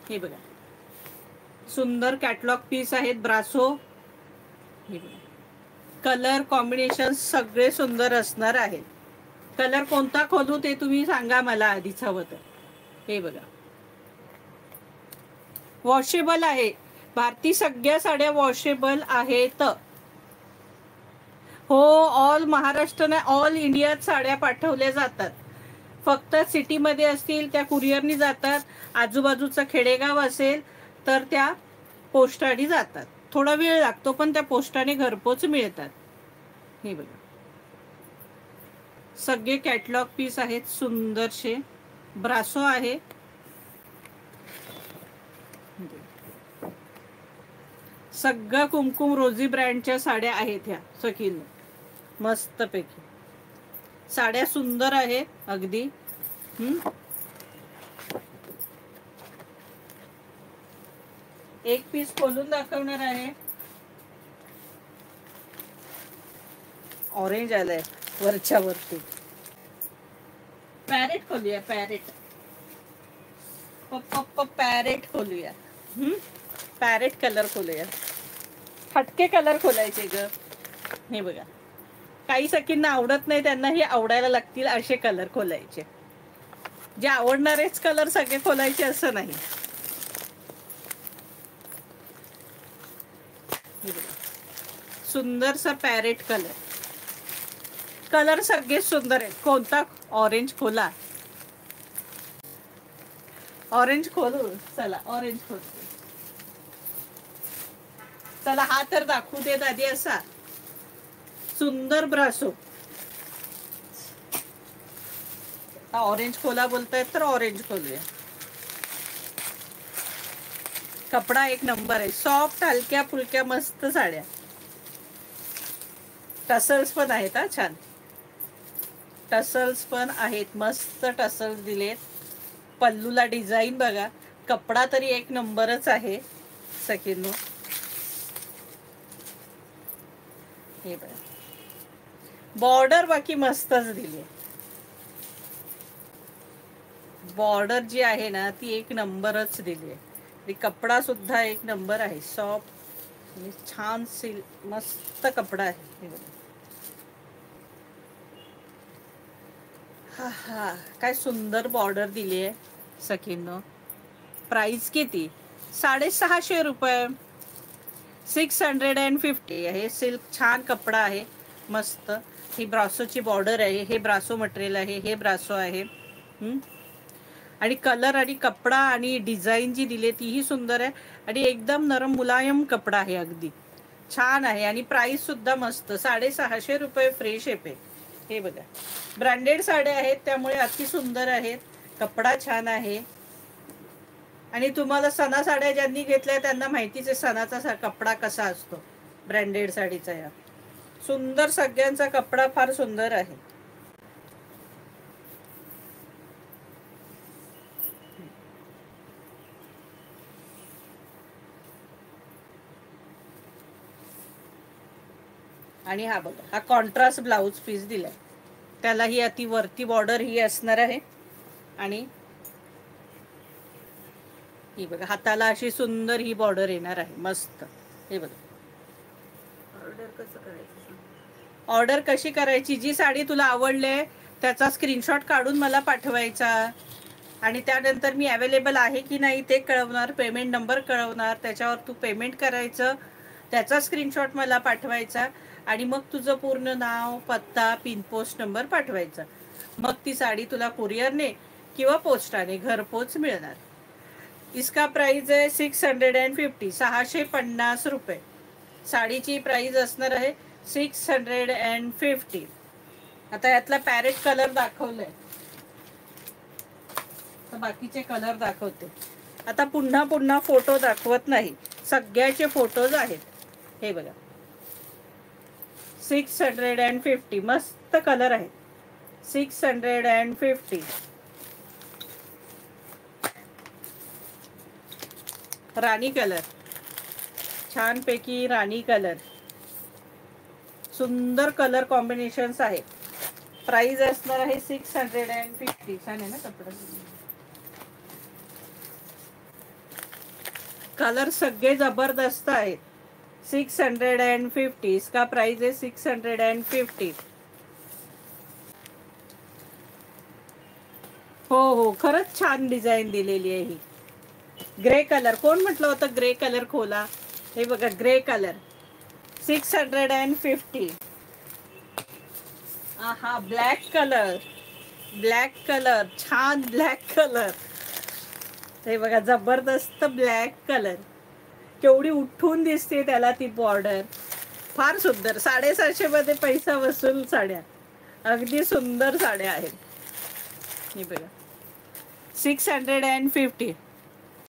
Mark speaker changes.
Speaker 1: हे बघा, सुंदर कॅटलॉग पीस आहेत ब्रासो. हे बघा, कलर कॉम्बिनेशन सगळे सुंदर असणार आहेत. कलर कोणता खोलू ते तुम्ही सांगा मला आधीच हवं तर. हे बघा, वॉशेबल आहे. भारती सगळ्या साड्या वॉशेबल आहेत. हो, ऑल महाराष्ट्र नाही, ऑल इंडियात साड्या पाठवल्या जातात. फक्त सिटीमध्ये असतील त्या कुरिअरनी जातात. आजूबाजूचं खेडेगाव असेल तर त्या पोस्टाने जातात. थोडा वेळ लागतो पण त्या पोस्टाने घरपोच मिळतात. हे बघा, सगळे कॅटलॉग पीस आहेत सुंदरशे. ब्रासो आहे. सगळं कुमकुम रोजी ब्रँडच्या साड्या आहेत ह्या सखीन, मस्तपैकी साड्या सुंदर आहेत अगदी. एक पीस खोलून दाखवणार आहे. ऑरेंज आलाय वरच्या वरती. पॅरेट खोलूया, पॅरेट. पॅरेट खोलूया. पॅरेट कलर खोलूया. हटके कलर खोलायचे ग. हे बघा, काही सखींना आवडत नाही, त्यांना हे आवडायला लागतील असे कलर खोलायचे. जे आवडणारेच कलर सगळे खोलायचे असं नाही. सुंदरसा पॅरेट कलर. कलर सगळे सुंदर आहेत. कोणता? ऑरेंज खोला. ऑरेंज खोलू. चला ऑरेंज खोलू. चला हा तर दाखवू देत आधी. असा सुंदर ब्रासो. हा ऑरेंज खोला बोलतायत तर ऑरेंज खोलूया. कपडा एक नंबर आहे. सॉफ्ट, हलक्या फुलक्या मस्त साड्या. टसल्स पण आहेत हा, छान टसल्स पण आहेत. मस्त टसल्स दिलेत. पल्लूला डिझाईन बघा. कपडा तरी एक नंबरच आहे सखींनो. हे बघा, बॉर्डर बाकी मस्तच दिली. बॉर्डर जी आहे ना ती एक नंबरच दिली आहे. कपडा सुद्धा एक नंबर आहे. सॉफ्ट आणि छान सिल्क मस्त कपडा आहे. हे बघा, हा हा, काय सुंदर बॉर्डर दिली आहे सखींनो. प्राइस किती? 650 रुपये. 650 आहे. सिल्क छान कपडा आहे मस्त. ही ब्रासोची बॉर्डर आहे. हे ब्रासो मटेरियल आहे. हे ब्रासो आहे. आणि कलर आणि कपडा आणि डिझाईन जी दिली तीही सुंदर आहे. आणि एकदम नरम मुलायम कपडा आहे. अगदी छान आहे. आणि प्राइस सुद्धा मस्त. 650 रुपये फ्रेश आहे. हे बघा, ब्रँडेड साड्या आहेत त्यामुळे अति सुंदर आहेत. कपडा छान आहे. आणि तुम्हाला सणा साड्या ज्यांनी घेतल्या त्यांना माहितीच आहे सणाचा कपडा कसा असतो ब्रँडेड साडीचा. या सुंदर सगळ्यांचा कपडा फार सुंदर आहे. आणि हा बघा, हा कॉन्ट्रास्ट ब्लाऊज पीस दिलाय. त्याला ही अति वरती बॉर्डर ही असणार आहे. आणि ही बघा, हाताला अशी सुंदर ही बॉर्डर येणार आहे मस्त. हे बघा, ऑर्डर कसं करायचं? ऑर्डर कशी करायची? जी साडी तुला आवडले त्याचा स्क्रीनशॉट काढून मला पाठवायचा. आणि त्यानंतर मी अवेलेबल आहे की नाही ते कळवणार. पेमेंट नंबर कळवणार. त्याच्यावर तू पेमेंट करायचं. त्याचा स्क्रीनशॉट मला पाठवायचा. आणि मग तुझं पूर्ण नाव, पत्ता, पिनपोस्ट नंबर पाठवायचा. मग ती साडी तुला कुरिअरने किंवा पोस्टाने घरपोच मिळणार. इसका प्राइस आहे 650. 650 रुपये साडीची प्राइस असणार आहे. 650. आता यातला पॅरेट कलर दाखवलाय. बाकीचे कलर दाखवते. आता पुन्हा पुन्हा फोटो दाखवत नाही. सगळ्याचे फोटोज आहेत. हे बघा, 650 मस्त कलर आहेत. 650. राणी कलर, छानपैकी राणी कलर. सुंदर कलर कॉम्बिनेशन्स आहेत. प्राइस असणार आहे 650. छान आहे ना कपडा. कलर सगळे जबरदस्त आहेत. 650. इसका प्राइस है 650. हो हो, खरंच छान डिझाईन दिलेली आहे ही. ग्रे कलर, कोण म्हटलं होतं ग्रे कलर खोला? हे बघा ग्रे कलर 650. हा ब्लॅक कलर, ब्लॅक कलर छान, ब्लॅक कलर हे बघा जबरदस्त ब्लॅक कलर. केवढी उठून दिसते त्याला ती बॉर्डर. फार सुंदर. 750 मध्ये पैसा वसूल साड्या. अगदी सुंदर साड्या आहेत. हे बघा 650.